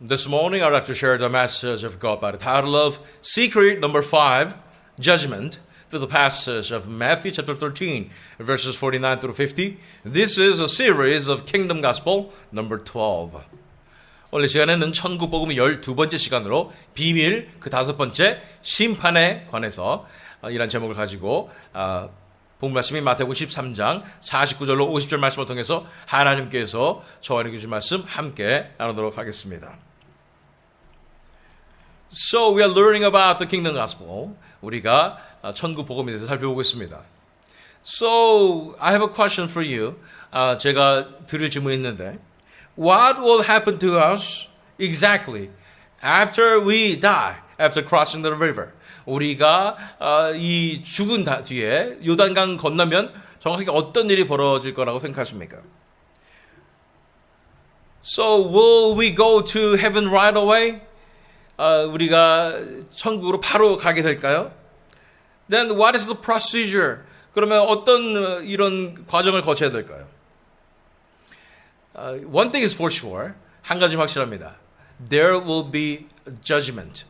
This morning I'd like to share the message of God by the title of Secret Number 5, Judgment, through the passage of Matthew chapter 13, verses 49 through 50. This is a series of Kingdom Gospel number 12. 오늘 시간에는 천국복음 12번째 시간으로 비밀 그 5번째 심판에 관해서 이란 제목을 가지고 복음 말씀이 마태복음 13장 49절로 50절 말씀을 통해서 하나님께서 저와 주신 말씀 함께 나누도록 하겠습니다. So we are learning about the kingdom gospel. 우리가 천국 복음에 대해서 살펴보고 있습니다. So I have a question for you. 제가 드릴 질문이 있는데 What will happen to us exactly after we die, after crossing the river? 우리가 이 죽은 뒤에 요단강 건너면 정확하게 어떤 일이 벌어질 거라고 생각하십니까? So will we go to heaven right away? 우리가 천국으로 바로 가게 될까요? Then what is the procedure? 그러면 어떤 이런 과정을 거쳐야 될까요? One thing is for sure. 한 가지 확실합니다. There will be judgment.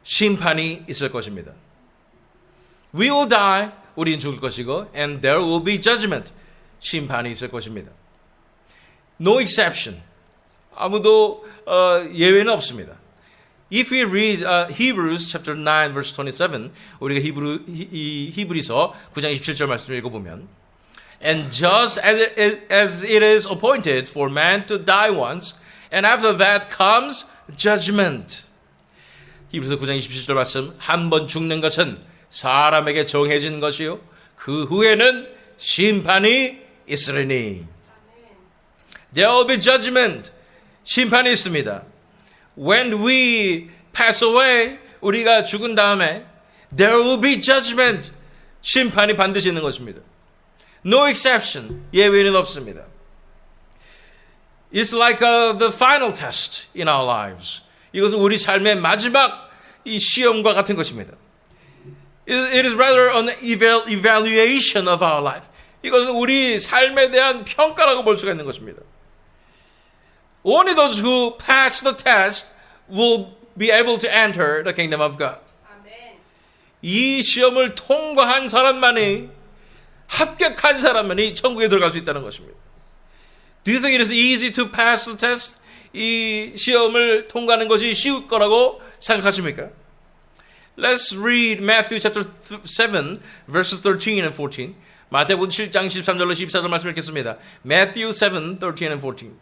심판이 있을 것입니다. We will die. 우리는 죽을 것이고 and there will be judgment. 심판이 있을 것입니다. No exception. 아무도 예외는 없습니다. If we read Hebrews chapter 9 verse 27, 우리가 히브리서 9장 27절 말씀을 읽어보면 And just as it is appointed for man to die once, and after that comes judgment. 히브리서 9장 27절 말씀, 한 번 죽는 것은 사람에게 정해진 것이요 그 후에는 심판이 있으리니. There will be judgment. 심판이 있습니다. When we pass away, 우리가 죽은 다음에 there will be judgment. 심판이 반드시 있는 것입니다. No exception. 예외는 없습니다. It's like the final test in our lives. 이것은 우리 삶의 마지막 이 시험과 같은 것입니다. It is rather an evaluation of our life. 이것은 우리 삶에 대한 평가라고 볼 수가 있는 것입니다. Only those who pass the test will be able to enter the kingdom of God. 이 시험을 통과한 사람만이 합격한 사람만이 천국에 들어갈 수 있다는 것입니다. Do you think it is easy to pass the test? 이 시험을 통과하는 것이 쉬울 거라고 생각하십니까? Let's read Matthew chapter 7 verses 13 and 14. 마태복음 7장 13절로 14절 말씀 읽겠습니다. Matthew 7, 13 and 14.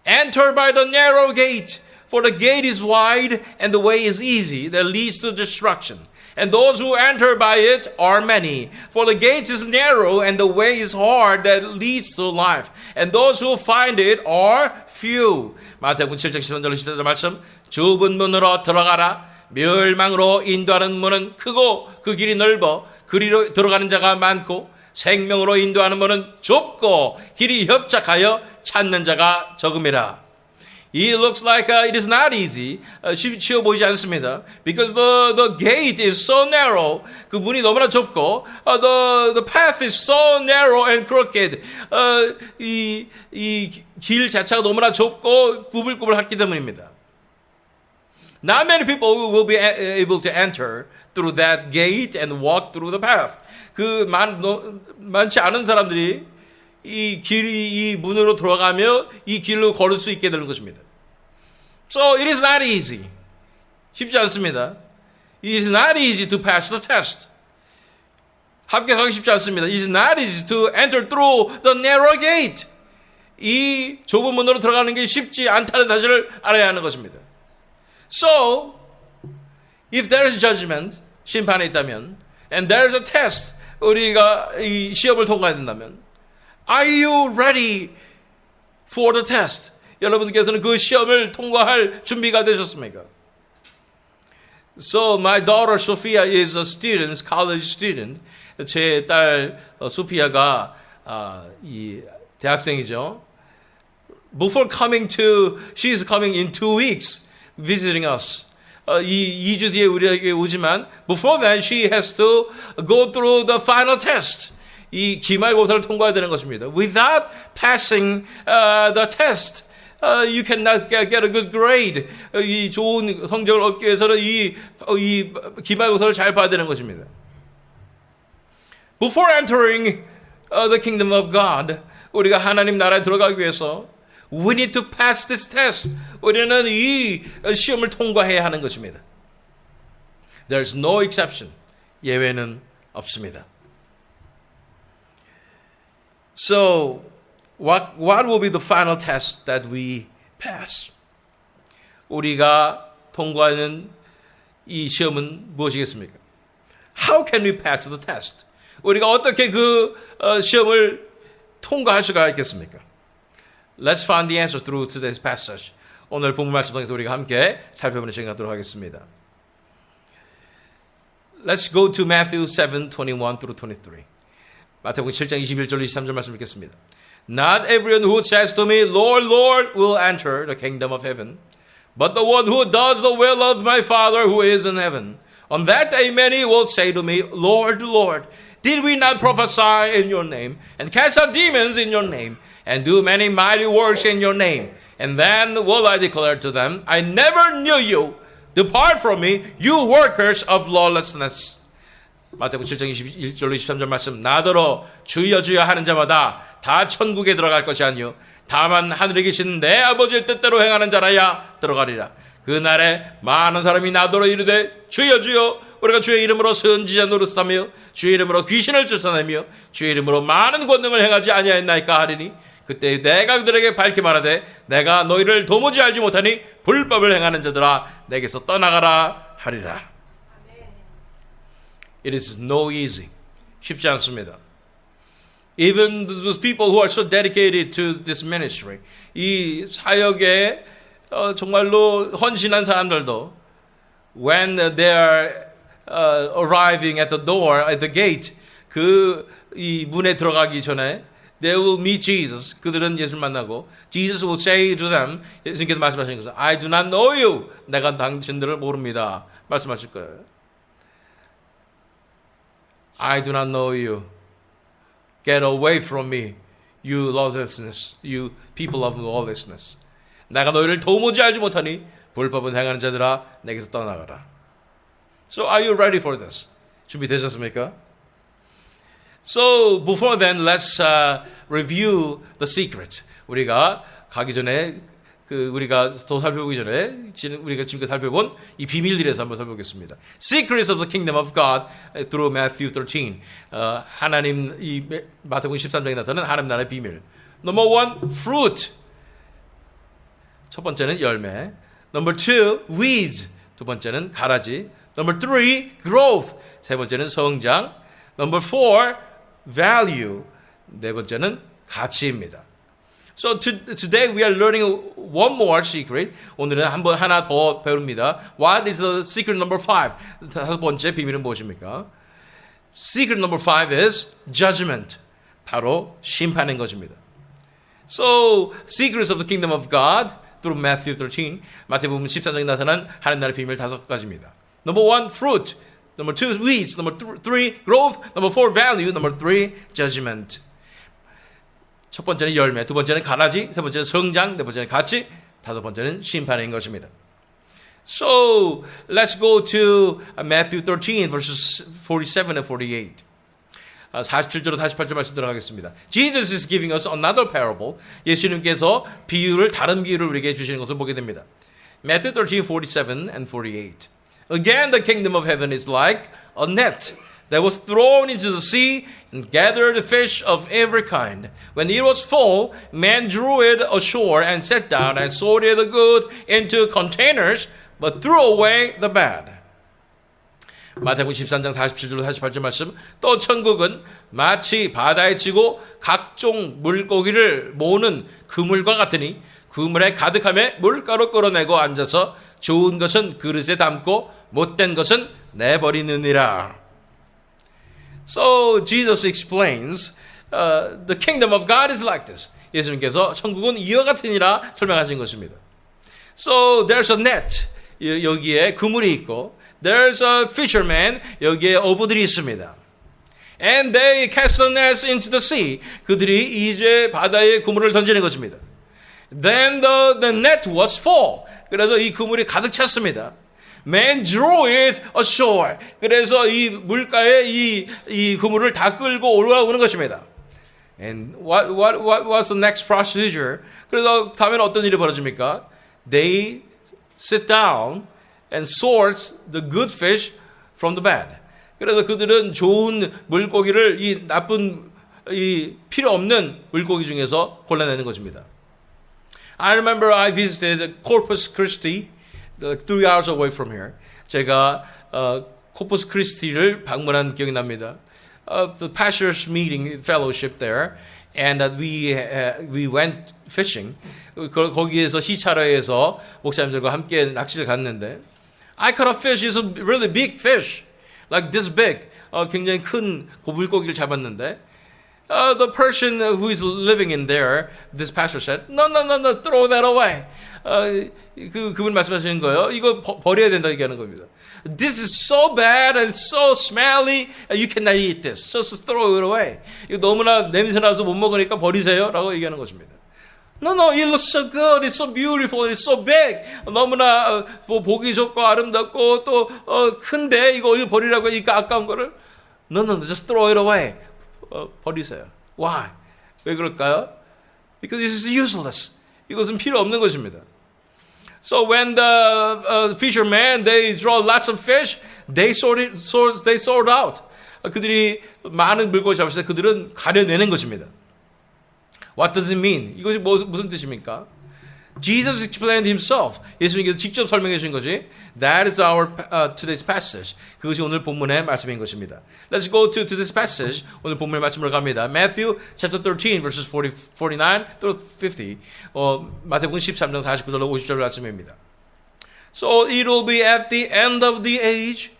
Enter by the narrow gate, for the gate is wide and the way is easy that leads to destruction. And those who enter by it are many. For the gate is narrow and the way is hard that leads to life. And those who find it are few. 마태복음 7장 13절로 14절 말씀. 좁은 문으로 들어가라. 멸망으로 인도하는 문은 크고 그 길이 넓어 그리로 들어가는 자가 많고 생명으로 인도하는 문은 좁고 길이 협착하여 찾는 자가 적음이라. It looks like it is not easy. 쉬워 보이지 않습니다. Because the gate is so narrow. 그 문이 너무나 좁고 the path is so narrow and crooked. 이 길 자체가 너무나 좁고 구불구불하기 때문입니다. Not many people will be able to enter through that gate and walk through the path. 많지 않은 사람들이 이 문으로 들어가며 이 길로 걸을 수 있게 되는 것입니다. So it is not easy. 쉽지 않습니다. It is not easy to pass the test. 합격하기 쉽지 않습니다. It is not easy to enter through the narrow gate. 이 좁은 문으로 들어가는 게 쉽지 않다는 사실을 알아야 하는 것입니다. So, if there is judgment, 심판이 있다면, and there is a test, 우리가 이 시험을 통과해야 된다면, are you ready for the test? 여러분께서는 그 시험을 통과할 준비가 되셨습니까? So, my daughter Sophia is a student, college student. 제 딸 소피아가 이 대학생이죠. Before coming she is coming in 2 weeks. visiting us. 2주 뒤에 우리에게 오지만 before that she has to go through the final test. 이 기말고사를 통과해야 되는 것입니다. Without passing the test, you cannot get a good grade. 이 좋은 성적을 얻기 위해서는 이 기말고사를 잘 봐야 되는 것입니다. Before entering the kingdom of God, 우리가 하나님 나라에 들어가기 위해서 we need to pass this test. 우리는 이 시험을 통과해야 하는 것입니다. There's no exception. 예외는 없습니다. So, what will be the final test that we pass? 우리가 통과하는 이 시험은 무엇이겠습니까? How can we pass the test? 우리가 어떻게 그 시험을 통과할 수가 있겠습니까? Let's find the answer through today's passage. 오늘 본문 말씀 통해서 우리가 함께 살펴보는 시간 갖도록 하겠습니다. Let's go to Matthew 7:21 through 23. 마태복음 7장 21절 23절 말씀 읽겠습니다. Not everyone who says to me, Lord, Lord, will enter the kingdom of heaven, but the one who does the will of my Father who is in heaven. On that day many will say to me, Lord, Lord, did we not prophesy in your name, and cast out demons in your name, and do many mighty works in your name? And then will I declare to them, I never knew you. Depart from me, you workers of lawlessness. 마태복음 7장 21절 23절 말씀. 나더러 주여 주여 하는 자마다 다 천국에 들어갈 것이 아니요 다만 하늘에 계신 내 아버지의 뜻대로 행하는 자라야 들어가리라. 그날에 많은 사람이 나더러 이르되 주여 주여 우리가 주의 이름으로 선지자 노릇하며 주의 이름으로 귀신을 쫓아내며 주의 이름으로 많은 권능을 행하지 아니하였나이까 하리니 그때 내가 그들에게 밝히 말하되 내가 너희를 도무지 알지 못하니 불법을 행하는 자들아 내게서 떠나가라 하리라. It is no easy. 쉽지 않습니다. Even those people who are so dedicated to this ministry, 이 사역에 정말로 헌신한 사람들도 when they are arriving at the door, at the gate, 이 문에 들어가기 전에 they will meet Jesus. 그들은 예수를 만나고 Jesus will say to them, 예수님께서 말씀하시는 것은 I do not know you. 내가 당신들을 모릅니다. 말씀하실 거예요. I do not know you. Get away from me, you lawlessness, you people of lawlessness. 내가 너희를 도무지 알지 못하니 불법은 행하는 자들아 내게서 떠나가라. So are you ready for this? 준비되셨습니까? So before then, let's review the secret. 우리가 가기 전에 우리가 더 살펴보기 전에 우리가 지금까지 살펴본 이 비밀들에 대해서 한번 살펴보겠습니다. Secrets of the kingdom of God through Matthew 13. 하나님 이 마태복음 13장에 나타나는 하나님 나라의 비밀. Number one, fruit. 첫 번째는 열매. Number two, weeds. 두 번째는 가라지. Number three, growth. 세 번째는 성장. Number four, value. 네 번째는 가치입니다. So today we are learning one more secret. 오늘은 하나 더 배웁니다. What is the secret number 5? 다섯 번째 비밀은 무엇입니까? Secret number 5 is judgment. 바로 심판인 것입니다. So secrets of the kingdom of God through Matthew 13. 마태복음 14장에 나타난 하나님 나라의 비밀 다섯 가지입니다. Number 1, fruit. Number 2, weeds. Number 3, growth. Number 4, value. Number 3, judgment. 첫 번째는 열매, 두 번째는 가라지, 세 번째는 성장, 네 번째는 가치, 다섯 번째는 심판인 것입니다. So, let's go to Matthew 13, verses 47 and 48. 47절로 48절 말씀 들어가겠습니다. Jesus is giving us another parable. 예수님께서 다른 비유를 우리에게 주시는 것을 보게 됩니다. Matthew 13, 47 and 48. Again, the kingdom of heaven is like a net that was thrown into the sea and gathered fish of every kind. When it was full, men drew it ashore and sat down and sorted the good into containers, but threw away the bad. 마태복음 13장 47절로 48절 말씀. 또 천국은 마치 바다에 치고 각종 물고기를 모으는 그물과 같으니 그물에 가득함에 물가로 끌어내고 앉아서 좋은 것은 그릇에 담고 못된 것은 내버리느니라. So Jesus explains the kingdom of God is like this. 예수님께서 천국은 이와 같으니라 설명하신 것입니다. So there's a net. 여기에 그물이 있고 there's a fisherman. 여기에 어부들이 있습니다. And they cast the nets into the sea. 그들이 이제 바다에 그물을 던지는 것입니다. Then the net was full. 그래서 이 그물이 가득 찼습니다. Man drew it ashore. 그래서 이 물가에 이 그물을 다 끌고 올라오는 것입니다. And what was the next procedure? 그래서 다음에는 어떤 일이 벌어집니까? They sit down and sort the good fish from the bad. 그래서 그들은 좋은 물고기를 이 나쁜 이 필요 없는 물고기 중에서 골라내는 것입니다. I remember I visited Corpus Christi, 3 hours away from here. 제가 코퍼스 크리스티를 방문한 기억이 납니다. The pastors' meeting fellowship there, and we went fishing. 거기에서 시차로에서 목사님들과 함께 낚시를 갔는데, I caught a fish. It's a really big fish, like this big. 굉장히 큰 물고기를 잡았는데, the person who is living in there, this pastor said, no, throw that away. 그분 말씀하시는 거예요. 이거 버려야 된다 얘기하는 겁니다. This is so bad and so smelly, you cannot eat this. Just throw it away. 이거 너무나 냄새나서 못 먹으니까 버리세요. 라고 얘기하는 것입니다. No, it looks so good. It's so beautiful. And it's so big. 너무나 보기 좋고 아름답고 또 큰데 이거 버리라고 하니까 아까운 거를 No, just throw it away. 버리세요. Why? 왜 그럴까요? Because it is useless. 이것은 필요 없는 것입니다. So when the fishermen they draw lots of fish, they sort out. 그들이 많은 물고기 잡았을 때 그들은 가려내는 것입니다. What does it mean? 이것이 무슨 뜻입니까? Jesus explained himself. 예수님께서 직접 설명해 주신 것이 That is our today's passage. 그것이 오늘 본문의 말씀인 것입니다. Let's go to this passage. 오늘 본문의 말씀으로 갑니다. Matthew chapter 13 verses 49 through 50. 마태복음 13장 49절로 50절 말씀입니다. So it will be at the end of the age,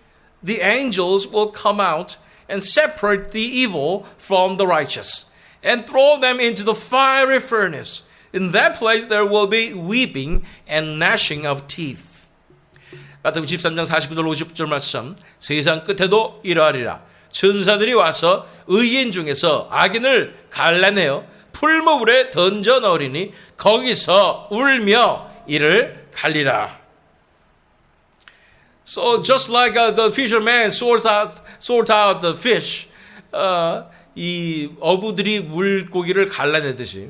the angels will come out and separate the evil from the righteous and throw them into the fiery furnace. In that place there will be weeping and gnashing of teeth. 마태복음 13장 49절 50절 말씀. 세상 끝에도 이러하리라. 천사들이 와서 의인 중에서 악인을 갈라내어 풀무불에 던져 넣으리니 거기서 울며 이를 갈리라. So just like the fisherman sort out the fish, 이 어부들이 물고기를 갈라내듯이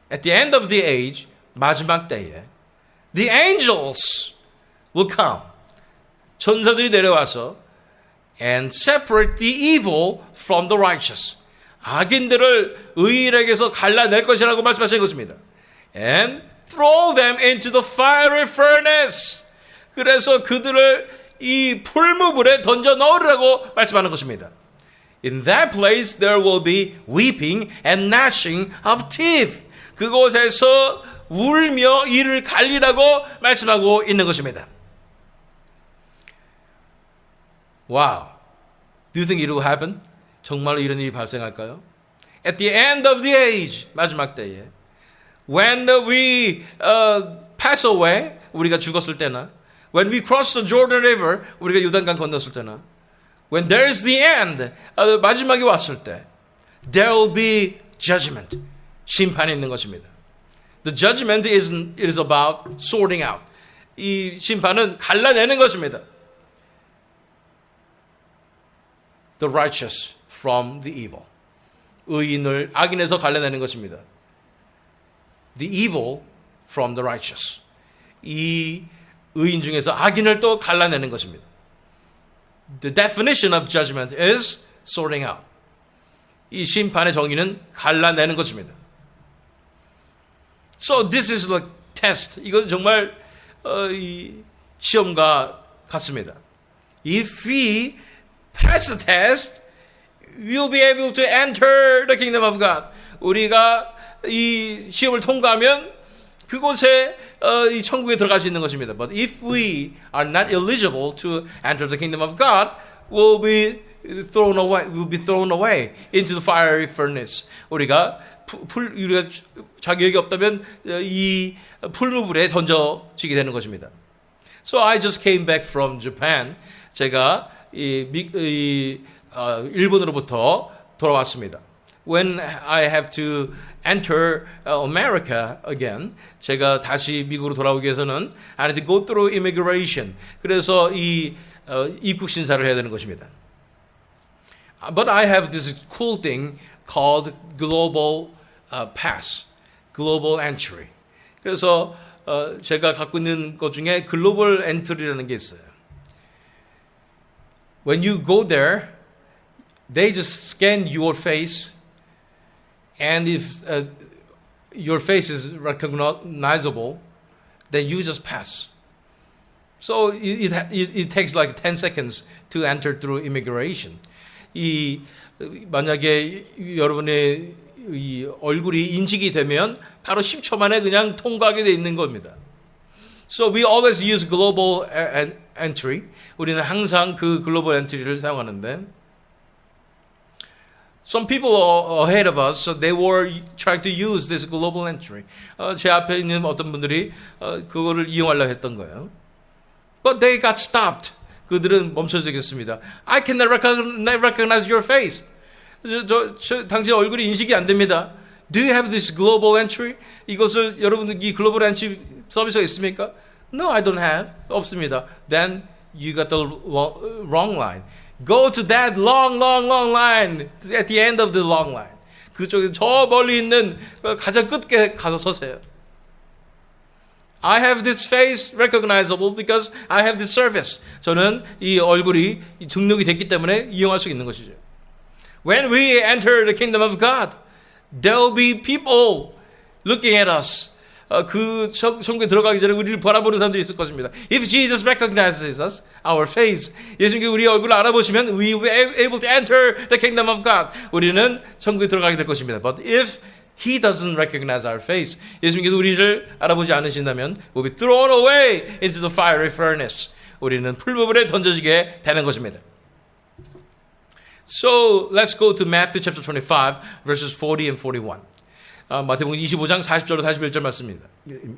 At the end of the age, 마지막 때에 the angels will come. 천사들이 내려와서 and separate the evil from the righteous. 악인들을 의인에게서 갈라낼 것이라고 말씀하신 것입니다. And throw them into the fiery furnace. 그래서 그들을 이 풀무불에 던져 넣으라고 말씀하는 것입니다. In that place there will be weeping and gnashing of teeth. 그곳에서 울며 이를 갈리라고 말씀하고 있는 것입니다. Wow. Do you think it will happen? 정말로 이런 일이 발생할까요? At the end of the age, 마지막 때에 when we pass away, 우리가 죽었을 때나 when we cross the Jordan River, 우리가 요단강 건넜을 때나 when there is the end, 마지막이 왔을 때 there will be judgment. 심판이 있는 것입니다. The judgment is about sorting out. 이 심판은 갈라내는 것입니다. The righteous from the evil. 의인을 악인에서 갈라내는 것입니다. The evil from the righteous. 이 의인 중에서 악인을 또 갈라내는 것입니다. The definition of judgment is sorting out. 이 심판의 정의는 갈라내는 것입니다. So this is the test. 이것은 정말 이 시험과 같습니다. If we pass the test, we'll be able to enter the kingdom of God. 우리가 이 시험을 통과하면 그곳에 이 천국에 들어갈 수 있는 것입니다. But if we are not eligible to enter the kingdom of God, we'll be thrown away into the fiery furnace. 우리가 자격이 없다면 이 풀무불에 던져지게 되는 것입니다. So I just came back from Japan. 제가 일본으로부터 돌아왔습니다. When I have to enter America again, 제가 다시 미국으로 돌아오기 위해서는 I need to go through immigration. 그래서 이 입국 심사를 해야 되는 것입니다. But I have this cool thing called global pass, global entry. 그래서 제가 갖고 있는 것 중에 글로벌 엔트리라는 게 있어요. When you go there, they just scan your face, and if your face is recognizable, then you just pass. So it takes like 10 seconds to enter through immigration. 만약에 여러분의 이 얼굴이 인식이 되면 바로 10초 만에 그냥 통과하게 돼 있는 겁니다. So we always use global entry. 우리는 항상 그 글로벌 엔트리를 사용하는데 some people ahead of us, so they were trying to use this global entry. 제 앞에 있는 어떤 분들이 그거를 이용하려고 했던 거예요. But they got stopped. 그들은 멈춰지겠습니다. I cannot recognize your face. 당신 얼굴이 인식이 안 됩니다. Do you have this global entry? 이것을 여러분 이 글로벌 엔트리 서비스가 있습니까? No, I don't have. 없습니다. Then you got the wrong line. Go to that long line at the end of the long line. 그쪽에 저 멀리 있는 가장 끝에 가서 서세요. I have this face recognizable because I have this service. 저는 이 얼굴이 등록이 됐기 때문에 이용할 수 있는 것이죠. When we enter the kingdom of God, there will be people looking at us. 그 천국에 들어가기 전에 우리를 바라보는 사람들이 있을 것입니다. If Jesus recognizes us, our face, 예수님께 우리 얼굴을 알아보시면 we will be able to enter the kingdom of God. 우리는 천국에 들어가게 될 것입니다. But if He doesn't recognize our face, 예수님께서 우리를 알아보지 않으신다면 we'll be thrown away into the fiery furnace. 우리는 풀무불에 던져지게 되는 것입니다. So let's go to Matthew chapter 25, verses 40 and 41. 마태복음 25장 40절로 41절 말씀입니다.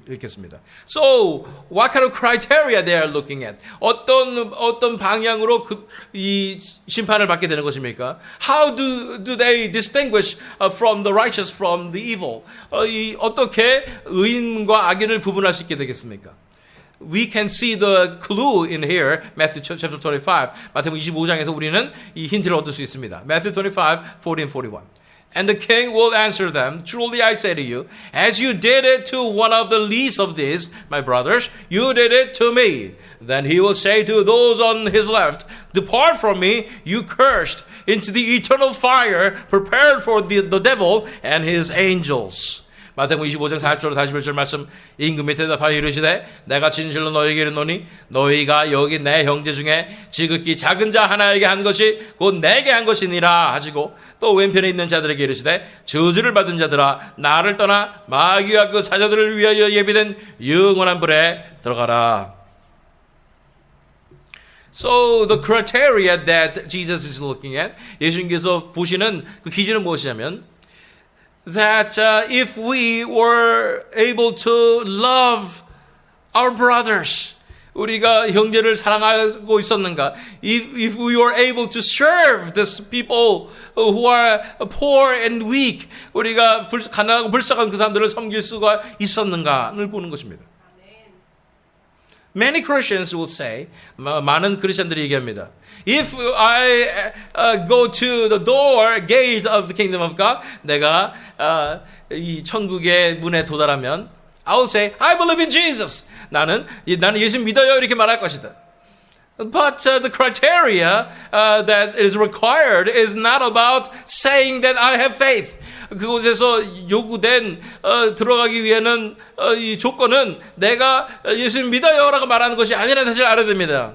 읽겠습니다. So, what kind of criteria they are looking at? 어떤 방향으로 이 심판을 받게 되는 것입니까? How do they distinguish from the righteous from the evil? 어떻게 의인과 악인을 구분할 수 있게 되겠습니까? We can see the clue in here, Matthew chapter 25. 마태복음 25장에서 우리는 이 힌트를 얻을 수 있습니다. Matthew 25, 40 and 41. And the king will answer them, truly I say to you, as you did it to one of the least of these, my brothers, you did it to me. Then he will say to those on his left, depart from me, you cursed, into the eternal fire prepared for the devil and his angels. 마태복음 25장 40절로 41절 말씀. 임금이 대답하여 이르시되 내가 진실로 너희에게 이르노니 너희가 여기 내 형제 중에 지극히 작은 자 하나에게 한 것이 곧 내게 한 것이니라 하시고 또 왼편에 있는 자들에게 이르시되 저주를 받은 자들아 나를 떠나 마귀와 그 사자들을 위하여 예비된 영원한 불에 들어가라. So the criteria that Jesus is looking at, 예수님께서 보시는 그 기준은 무엇이냐면 that if we were able to love our brothers, 우리가 형제를 사랑하고 있었는가? If we were able to serve these people who are poor and weak, 우리가 가난하고 불쌍한 그 사람들을 섬길 수가 있었는가를 보는 것입니다. Many Christians will say, 많은 크리스천들이 얘기합니다. If I go to the door, gate of the kingdom of God, 내가 이 천국의 문에 도달하면, I will say, I believe in Jesus. 나는 예수 믿어요 이렇게 말할 것이다. But the criteria that is required is not about saying that I have faith. 그곳에서 요구된 들어가기 위해는 이 조건은 내가 예수 믿어요라고 말하는 것이 아니라는 사실을 알아야 됩니다.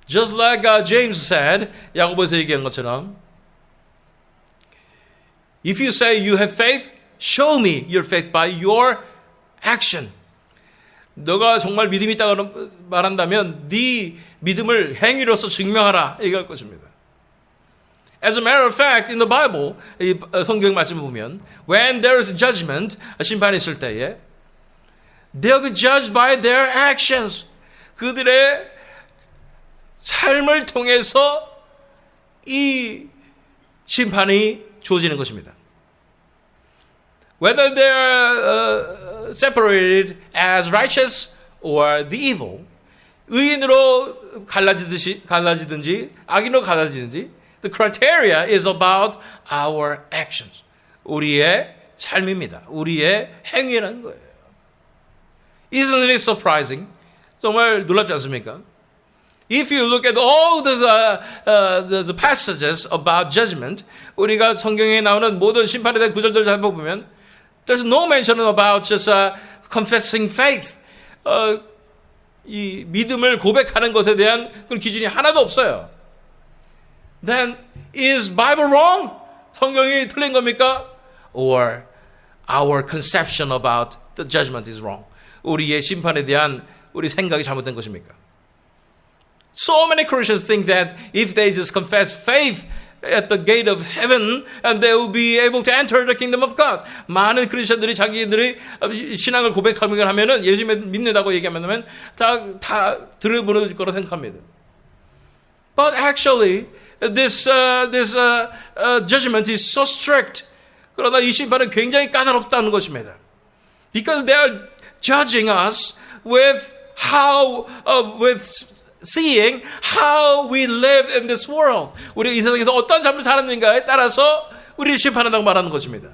Just like James said, 야고보에서 얘기한 것처럼, if you say you have faith, show me your faith by your action. 너가 정말 믿음이 있다고 말한다면 네 믿음을 행위로서 증명하라 얘기할 것입니다. As a matter of fact, in the Bible, 이 성경 말씀을 보면, when there is judgment, 심판이 있을 때에, they'll be judged by their actions. 그들의 삶을 통해서 이 심판이 주어지는 것입니다. whether they are separated as righteous or the evil, 의인으로 갈라지든지 악인으로 갈라지든지, the criteria is about our actions. 우리의 삶입니다. 우리의 행위라는 거예요. Isn't it surprising? 정말 놀랍지 않습니까? If you look at all the passages about judgment, 우리가 성경에 나오는 모든 심판에 대한 구절들을 잘 보면 there's no mention about just confessing faith. 이 믿음을 고백하는 것에 대한 그런 기준이 하나도 없어요. Then is Bible wrong? 성경이 틀린 겁니까? Or our conception about the judgment is wrong? 우리의 심판에 대한 우리 생각이 잘못된 것입니까? So many Christians think that if they just confess faith at the gate of heaven, and they will be able to enter the kingdom of God. 많은 크리스천들이 자기들이 신앙을 고백하면은 예수 믿는다고 얘기하면 다 들어보는 거라 생각합니다. But actually, this judgment is so strict. 그러나 이 심판은 굉장히 까다롭다는 것입니다. Because they are judging us with seeing how we live in this world. 우리가 이 세상에서 어떤 삶을 살았는가에 따라서 우리를 심판한다고 말하는 것입니다.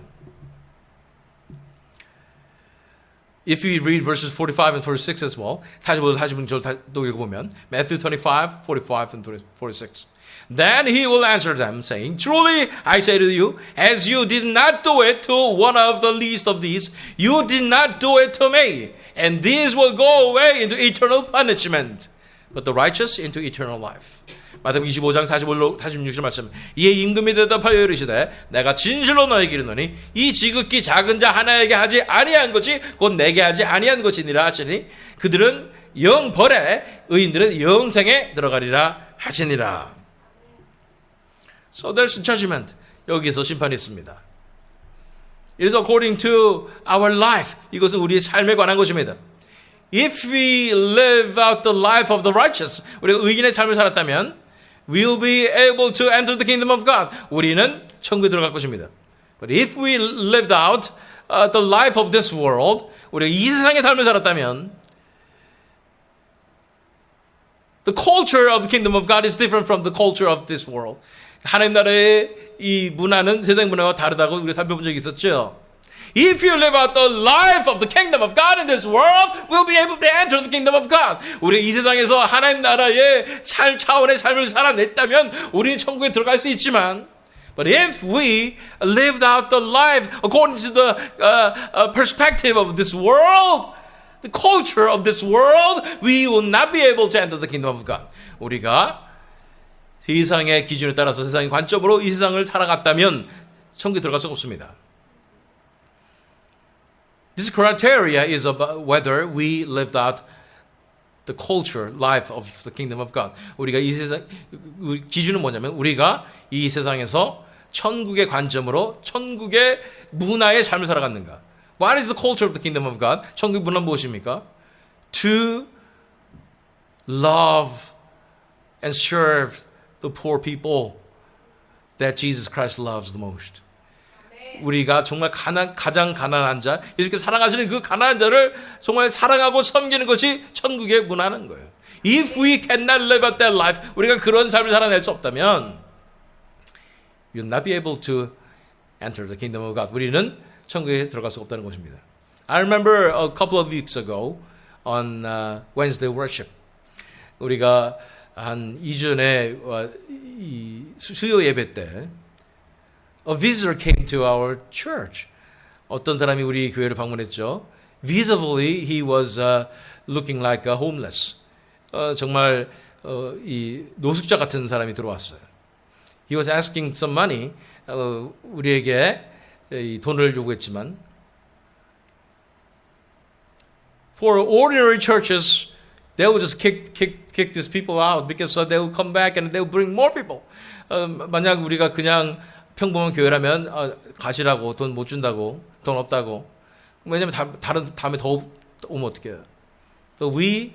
If we read verses 45 and 46 as well, 45절 46절 또 읽어보면 Matthew 25, 45 and 46. Then he will answer them, saying, Truly I say to you, as you did not do it to one of the least of these, you did not do it to me. And these will go away into eternal punishment, but the righteous into eternal life. 마태복음 25장 46절 말씀. 이에 임금이 대답하여 이르시되 내가 진실로 너에게 이르노니 이 지극히 작은 자 하나에게 하지 아니한 것이 곧 내게 하지 아니한 것이니라 하시니 그들은 영벌에 의인들은 영생에 들어가리라 하시니라. So there's judgment. 여기서 심판이 있습니다. It is according to our life. 이것은 우리의 삶에 관한 것입니다. If we live out the life of the righteous, 우리가 의인의 삶을 살았다면 we'll be able to enter the kingdom of God. 우리는 천국에 들어갈 것입니다. But if we lived out the life of this world, 우리가 이 세상의 삶을 살았다면 the culture of the kingdom of God is different from the culture of this world. 하나님 나라의 이 문화는 세상 문화와 다르다고 우리가 살펴본 적이 있었죠. If you live out the life of the kingdom of God in this world, we'll be able to enter the kingdom of God. 우리 이 세상에서 하나님 나라의 차원의 삶을 살아냈다면 우리는 천국에 들어갈 수 있지만, but if we lived out the life according to the perspective of this world, the culture of this world, we will not be able to enter the kingdom of God. 우리가 세상의 기준에 따라서 세상의 관점으로 이 세상을 살아갔다면 천국에 들어갈 수가 없습니다. This criteria is about whether we lived out the culture, life of the kingdom of God. 우리가 이 세상 기준은 뭐냐면 우리가 이 세상에서 천국의 관점으로 천국의 문화의 삶을 살아갔는가. What is the culture of the kingdom of God? 천국의 문화는 무엇입니까? To love and serve the poor people that Jesus Christ loves the most. 우리가 정말 가장 가난한 자, 이렇게 사랑하시는 그 가난한 자를 정말 사랑하고 섬기는 것이 천국의 문화는 거예요. If we cannot live out that life, 우리가 그런 삶을 살아낼 수 없다면 you'll not be able to enter the kingdom of God. 우리는 천국에 들어갈 수 없다는 것입니다. I remember a couple of weeks ago on Wednesday worship. 우리가 한 2주 전에 수요 예배 때 a visitor came to our church. 어떤 사람이 우리 교회를 방문했죠. Visibly, he was looking like a homeless. 정말 이 노숙자 같은 사람이 들어왔어요. He was asking some money. 우리에게 이 돈을 요구했지만, for ordinary churches, they will just kick these people out because they will come back and they will bring more people. 만약 우리가 그냥 평범한 교회라면 가시라고 돈 못 준다고 돈 없다고 왜냐면 다음에 더 오면 어떡해요. But we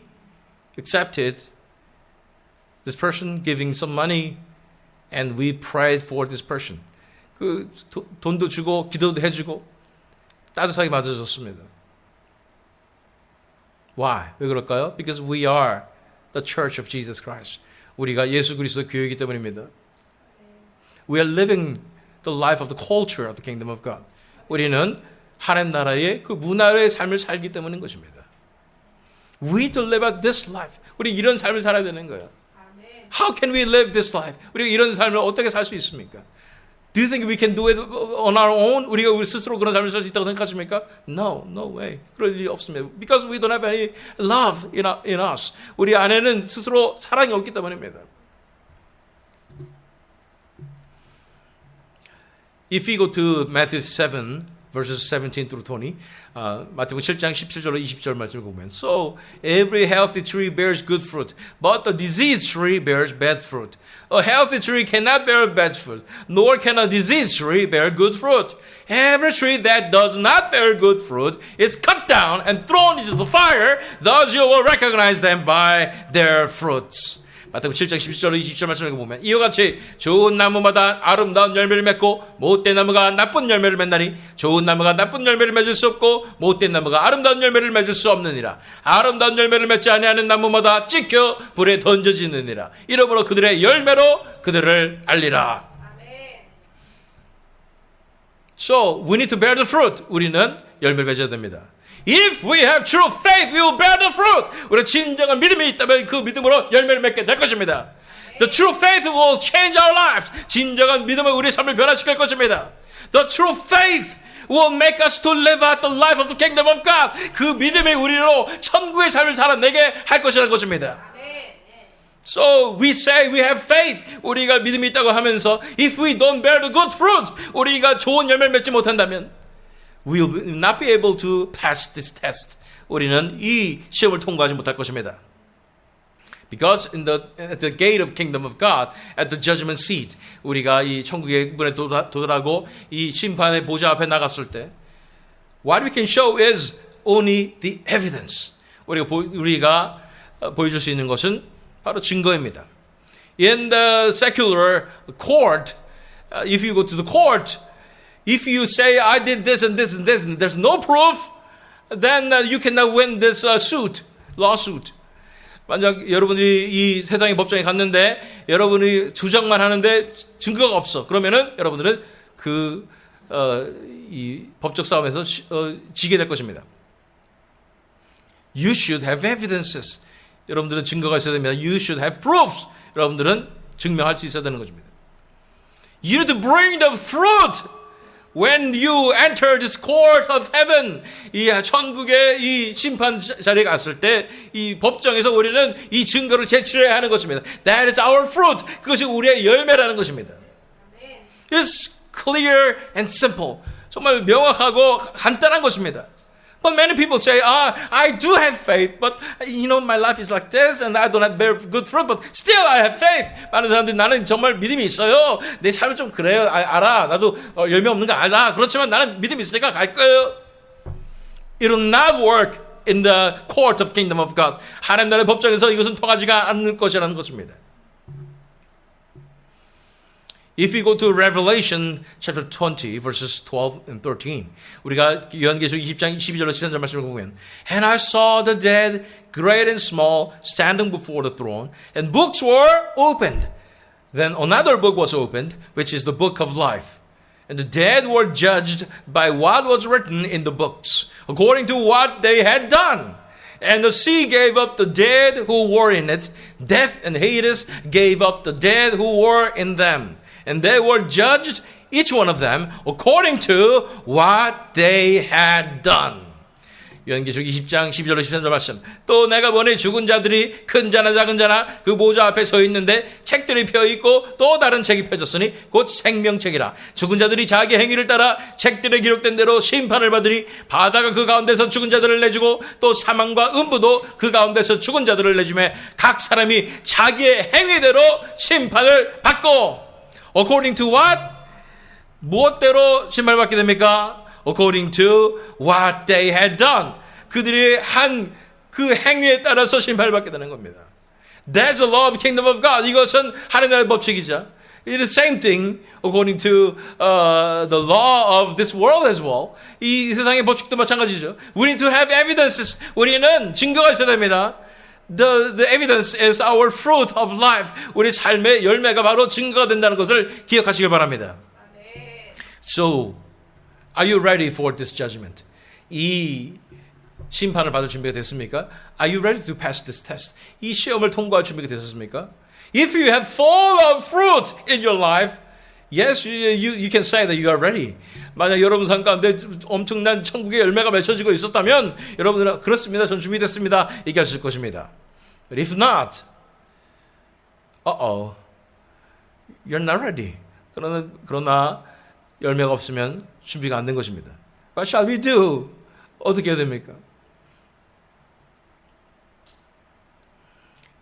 accepted this person giving some money and we prayed for this person. 그 돈도 주고 기도도 해주고 따뜻하게 맞아줬습니다. Why? 왜 그럴까요? Because we are the church of Jesus Christ. 우리가 예수 그리스도 교회이기 때문입니다. We are living the life of the culture of the kingdom of God. 우리는 하나님 나라의 그 문화의 삶을 살기 때문인 것입니다. We to live out this life. 우리 이런 삶을 살아야 되는 거예요. How can we live this life? 우리가 이런 삶을 어떻게 살 수 있습니까? Do you think we can do it on our own? 우리가 우리 스스로 그런 삶을 살 수 있다고 생각하십니까? No, no way. 그럴 일이 없습니다. Because we don't have any love in us. 우리 안에는 스스로 사랑이 없기 때문입니다. If we go to Matthew 7, verses 17 through 20, 마태복음 7장 17절로 20절 말씀을 보면, So every healthy tree bears good fruit, but the diseased tree bears bad fruit. A healthy tree cannot bear bad fruit, nor can a diseased tree bear good fruit. Every tree that does not bear good fruit is cut down and thrown into the fire. Thus you will recognize them by their fruits. 마태복음 7장 17절로 20절 말씀을 보면 이와 같이 좋은 나무마다 아름다운 열매를 맺고 못된 나무가 나쁜 열매를 맺나니 좋은 나무가 나쁜 열매를 맺을 수 없고 못된 나무가 아름다운 열매를 맺을 수 없느니라. 아름다운 열매를 맺지 아니하는 나무마다 찍혀 불에 던져지느니라. 이러므로 그들의 열매로 그들을 알리라. So we need to bear the fruit. 우리는 열매를 맺어야 됩니다. If we have true faith, we will bear the fruit. 우리가 진정한 믿음이 있다면 그 믿음으로 열매를 맺게 될 것입니다. The true faith will change our lives. 진정한 믿음은 우리의 삶을 변화시킬 것입니다. The true faith will make us to live out the life of the kingdom of God. 그 믿음이 우리로 천국의 삶을 살아내게 할 것이라는 것입니다. So we say we have faith. 우리가 믿음이 있다고 하면서 if we don't bear the good fruit, 우리가 좋은 열매를 맺지 못한다면 we will not be able to pass this test. 우리는 이 시험을 통과하지 못할 것입니다. Because at the gate of kingdom of God, at the judgment seat, 우리가 이 천국의 문에 도달하고 이 심판의 보좌 앞에 나갔을 때, what we can show is only the evidence. 우리가 보여줄 수 있는 것은 바로 증거입니다. In the secular court, if you go to the court, if you say I did this and this and this and there's no proof, then you cannot win this lawsuit. 만약 여러분들이 이 세상의 법정에 갔는데 여러분이 주장만 하는데 증거가 없어. 그러면은 여러분들은 이 법적 싸움에서 지게 될 것입니다. You should have evidences. 여러분들은 증거가 있어야 됩니다. You should have proofs. 여러분들은 증명할 수 있어야 되는 것입니다. You need to bring the fruit when you enter this court of heaven. 이 천국의 이 심판 자리에 갔을 때 이 법정에서 우리는 이 증거를 제출해야 하는 것입니다. That is our fruit. 그것이 우리의 열매라는 것입니다. It's clear and simple. 정말 명확하고 간단한 것입니다. But many people say, I do have faith, but my life is like this, and I don't have bear good fruit, but still I have faith. 많은 사람들이 나는 정말 믿음이 있어요. 내 삶은 좀 그래요. 알아. 나도 열매 없는 거 알아. 그렇지만 나는 믿음이 있으니까 갈 거예요. It will not work in the court of kingdom of God. 하나님 나라의 법정에서 이것은 통하지가 않을 것이라는 것입니다. If we go to Revelation chapter 20 verses 12 and 13, 우리가 요한계시록 20장 12절로 13절 말씀을 보면, And I saw the dead, great and small, standing before the throne, and books were opened. Then another book was opened, which is the book of life. And the dead were judged by what was written in the books, according to what they had done. And the sea gave up the dead who were in it. Death and Hades gave up the dead who were in them. And they were judged, each one of them, according to what they had done. 요한계시록 20장 12절로 13절 말씀. 또 내가 보니 죽은 자들이 큰 자나 작은 자나 그 보좌 앞에 서 있는데 책들이 펴 있고 또 다른 책이 펴졌으니 곧 생명책이라. 죽은 자들이 자기 행위를 따라 책들에 기록된 대로 심판을 받으니 바다가 그 가운데서 죽은 자들을 내주고 또 사망과 음부도 그 가운데서 죽은 자들을 내주매 각 사람이 자기의 행위대로 심판을 받고. According to what? 무엇대로 심판받게 됩니까? According to what they had done. 그들이 한 그 행위에 따라서 심판을 받게 되는 겁니다. That's the law of the kingdom of God. 이것은 하나님의 법칙이자 It is the same thing according to the law of this world as well. 이 세상의 법칙도 마찬가지죠. We need to have evidences. 우리는 증거가 있어야 됩니다. The evidence is our fruit of life. 우리 삶의 열매가 바로 증거가 된다는 것을 기억하시길 바랍니다. So, are you ready for this judgment? 이 심판을 받을 준비가 됐습니까? Are you ready to pass this test? 이 시험을 통과할 준비가 되셨습니까? If you have full of fruit in your life, yes, you can say that you are ready. 만약 여러분 삶 가운데 엄청난 천국의 열매가 맺혀지고 있었다면 여러분들은 그렇습니다. 전 준비됐습니다. 얘기하실 것입니다. But if not, you're not ready. 그러나 열매가 없으면 준비가 안 된 것입니다. What shall we do? 어떻게 해야 됩니까?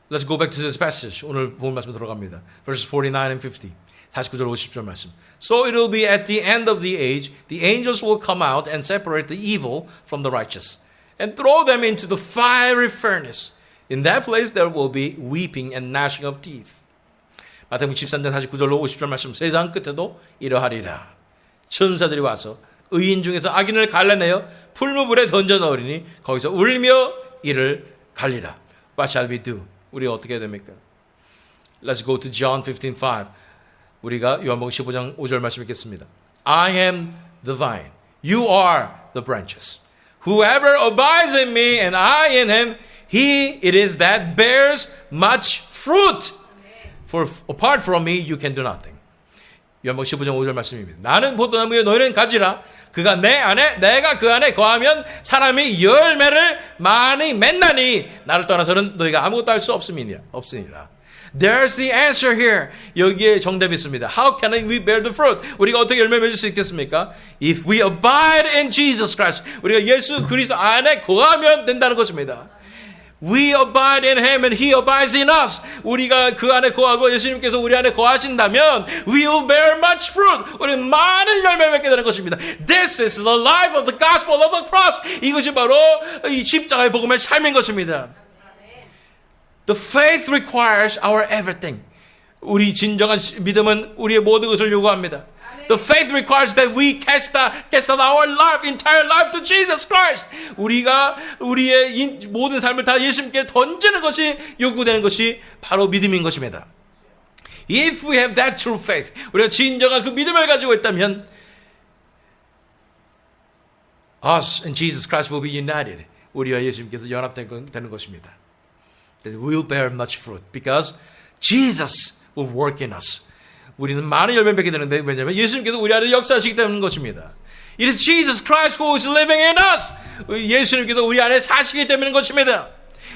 Let's go back to this passage. 오늘 본 말씀 들어갑니다. Verses 49 and 50. 49절 50절 말씀. So it will be at the end of the age, the angels will come out and separate the evil from the righteous and throw them into the fiery furnace. In that place there will be weeping and gnashing of teeth. 마태복음 13장 49절로 50절 말씀. 세상 끝에도 이러하리라. 천사들이 와서 의인 중에서 악인을 갈라내어 풀무불에 던져 넣으리니 거기서 울며 이를 갈리라. What shall we do? 우리 어떻게 해야 됩니까? Let's go to John 15:5. 우리가 요한복음 15장 5절 말씀 읽겠습니다. I am the vine, you are the branches. Whoever abides in me and I in him, he it is that bears much fruit. For apart from me, you can do nothing. 요한복음 15장 5절 말씀입니다. 나는 포도나무요 너희는 가지라. 그가 내 안에 내가 그 안에 거하면 사람이 열매를 많이 맺나니 나를 떠나서는 너희가 아무것도 할 수 없으니라. There's the answer here. 여기에 정답이 있습니다. How can we bear the fruit? 우리가 어떻게 열매 맺을 수 있겠습니까? If we abide in Jesus Christ. 우리가 예수 그리스도 안에 거하면 된다는 것입니다. We abide in Him and He abides in us. 우리가 그 안에 거하고 예수님께서 우리 안에 거하신다면 we will bear much fruit. 우리는 많은 열매를 맺게 되는 것입니다. This is the life of the gospel of the cross. 이것이 바로 이 십자가의 복음의 삶인 것입니다. The faith requires our everything. 우리 진정한 믿음은 우리의 모든 것을 요구합니다. The faith requires that we cast out our life, entire life to Jesus Christ. 우리가 우리의 모든 삶을 다 예수님께 던지는 것이 요구되는 것이 바로 믿음인 것입니다. If we have that true faith, 우리가 진정한 그 믿음을 가지고 있다면 us and Jesus Christ will be united. 우리와 예수님께서 연합되는 것입니다. That we will bear much fruit because Jesus will work in us. 우리는 많은 열매를 맺게 되는데 왜냐하면 예수님께서 우리 안에 역사하시기 때문인 것입니다. It is Jesus Christ who is living in us. 예수님께서 우리 안에 사시기 때문인 것입니다.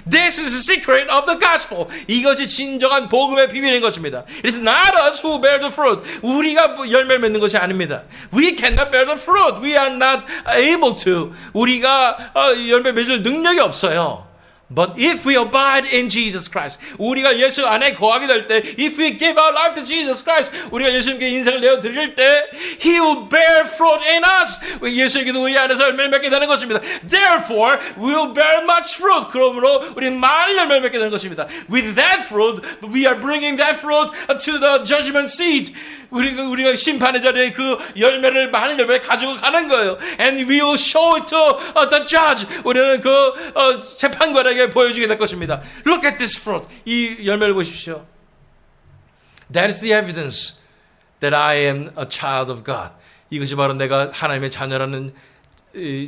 This is the secret of the gospel. 이것이 진정한 복음의 비밀인 것입니다. It is not us who bear the fruit. 우리가 열매를 맺는 것이 아닙니다. We cannot bear the fruit. We are not able to. 우리가 열매 맺을 능력이 없어요. But if we abide in Jesus Christ, 우리가 예수 안에 거하게 될 때, if we give our life to Jesus Christ, 우리가 예수님께 인생을 내어드릴 때, He will bear fruit in us. 예수님께서 우리 안에서 열매를 맺게 되는 것입니다. Therefore, we will bear much fruit. 그러므로 우리는 많은 열매를 맺게 되는 것입니다. With that fruit, we are bringing that fruit to the judgment seat. 우리가 심판의 자리에 그 열매를 많은 열매를 가지고 가는 거예요. And we will show it to the judge. 우리는 그 재판관에게 보여주게 될 것입니다. Look at this fruit. 이 열매를 보십시오. That is the evidence that I am a child of God. 이것이 바로 내가 하나님의 자녀라는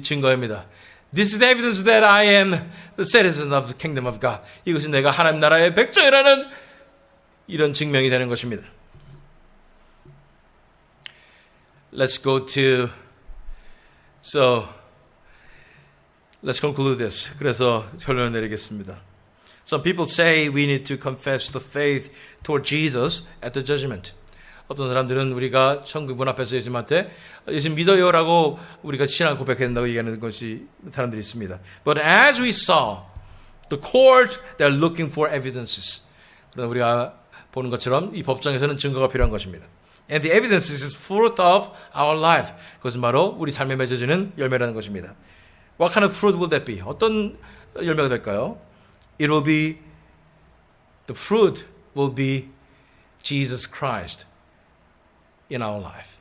증거입니다. This is the evidence that I am the citizen of the kingdom of God. 이것이 내가 하나님 나라의 백성이라는 이런 증명이 되는 것입니다. Let's go to, let's conclude this. 그래서 결론을 내리겠습니다. Some people say we need to confess the faith toward Jesus at the judgment. 어떤 사람들은 우리가 천국 문 앞에서 예수님한테 예수님 믿어요라고 우리가 신앙 고백해야 된다고 얘기하는 것이 사람들이 있습니다. But as we saw, the court, they're looking for evidences. 그러나 우리가 보는 것처럼 이 법정에서는 증거가 필요한 것입니다. And the evidence is fruit of our life. 그것은 바로 우리 삶에 맺어지는 열매라는 것입니다. What kind of fruit will that be? 어떤 열매가 될까요? It will be, the fruit will be Jesus Christ in our life.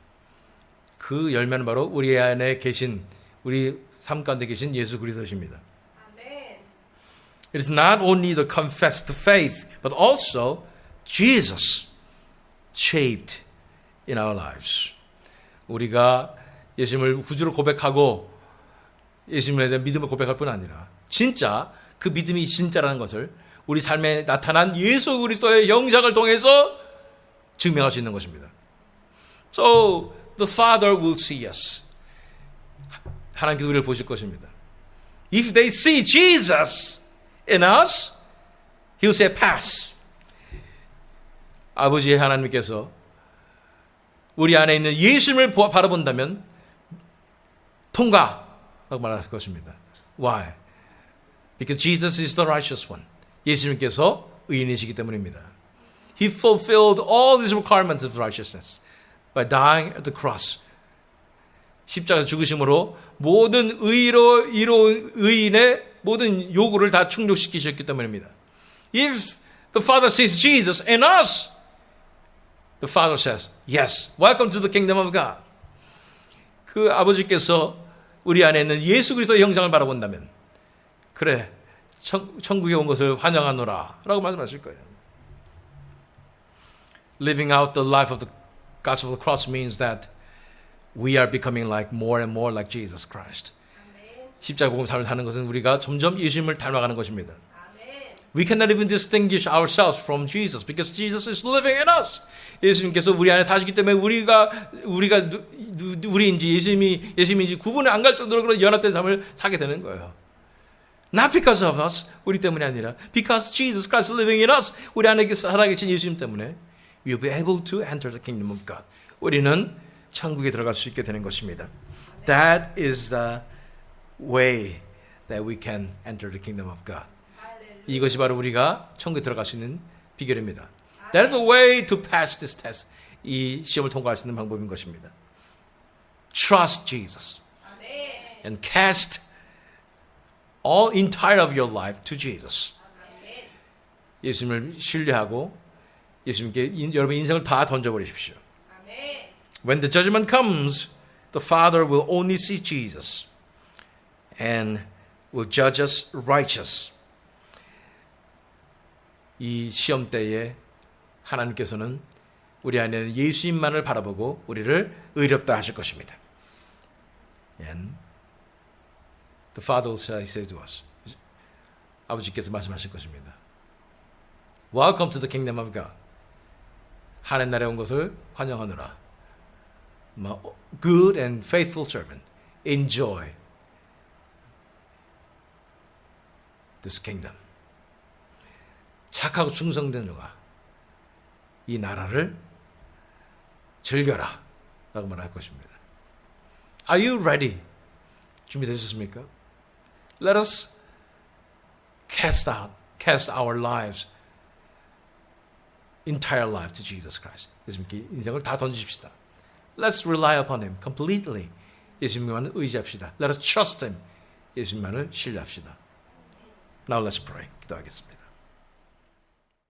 그 열매는 바로 우리 안에 계신, 우리 삶 가운데 계신 예수 그리스도십니다. It is not only the confessed faith, but also Jesus shaped in our lives. 우리가 예수님을 구주로 고백하고 예수님에 대한 믿음을 고백할 뿐 아니라 진짜 그 믿음이 진짜라는 것을 우리 삶에 나타난 예수 그리스도의 영상을 통해서 증명할 수 있는 것입니다. So the Father will see us. 하나님께서 우리를 보실 것입니다. If they see Jesus in us, He'll say pass. 아버지 하나님께서 우리 안에 있는 예수님을 바라본다면 통과라고 말할 것입니다. Why? Because Jesus is the righteous one. 예수님께서 의인이시기 때문입니다. He fulfilled all these requirements of righteousness by dying at the cross. 십자가 죽으심으로 모든 이로운 의인의 모든 요구를 다 충족시키셨기 때문입니다. If the Father sees Jesus in us, the Father says, yes, welcome to the kingdom of God. 그 아버지께서 우리 안에 있는 예수 그리스도의 형상을 바라본다면 그래, 천국에 온 것을 환영하노라 라고 말씀하실 거예요. Living out the life of the gospel of the cross means that we are becoming like more and more like Jesus Christ. 십자가 복음 삶을 사는 것은 우리가 점점 예수님을 닮아가는 것입니다. We cannot even distinguish ourselves from Jesus because Jesus is living in us. 예수님께서 우리 안에 사시기 때문에 우리가 우리인지 예수님인지 구분이 안 갈 정도로 그런 연합된 삶을 사게 되는 거예요. Not because of us, 우리 때문이 아니라 because Jesus Christ is living in us. 우리 안에 살아계신 예수님 때문에 we'll be able to enter the kingdom of God. 우리는 천국에 들어갈 수 있게 되는 것입니다. That is the way that we can enter the kingdom of God. 이것이 바로 우리가 천국에 들어갈 수 있는 비결입니다. That is a way to pass this test. 이 시험을 통과할 수 있는 방법인 것입니다. Trust Jesus and cast all entire of your life to Jesus. 예수님을 신뢰하고 예수님께 여러분 인생을 다 던져버리십시오. When the judgment comes, the Father will only see Jesus and will judge us righteous. 이 시험 때에 하나님께서는 우리 안에는 예수님만을 바라보고 우리를 의롭다 하실 것입니다. And the Father will say to us, 아버지께서 말씀하실 것입니다. Welcome to the kingdom of God. 하나님 나라에 온 것을 환영하노라. Good and faithful servant, enjoy this kingdom. 착하고 충성된 자가 이 나라를 즐겨라 라고 말할 것입니다. Are you ready? 준비되셨습니까? Let us cast our lives, entire life to Jesus Christ. 예수님께 인생을 다 던지십시다. Let's rely upon Him completely. 예수님만을 의지합시다. Let us trust Him. 예수님만을 신뢰합시다. Now let's pray. 기도하겠습니다.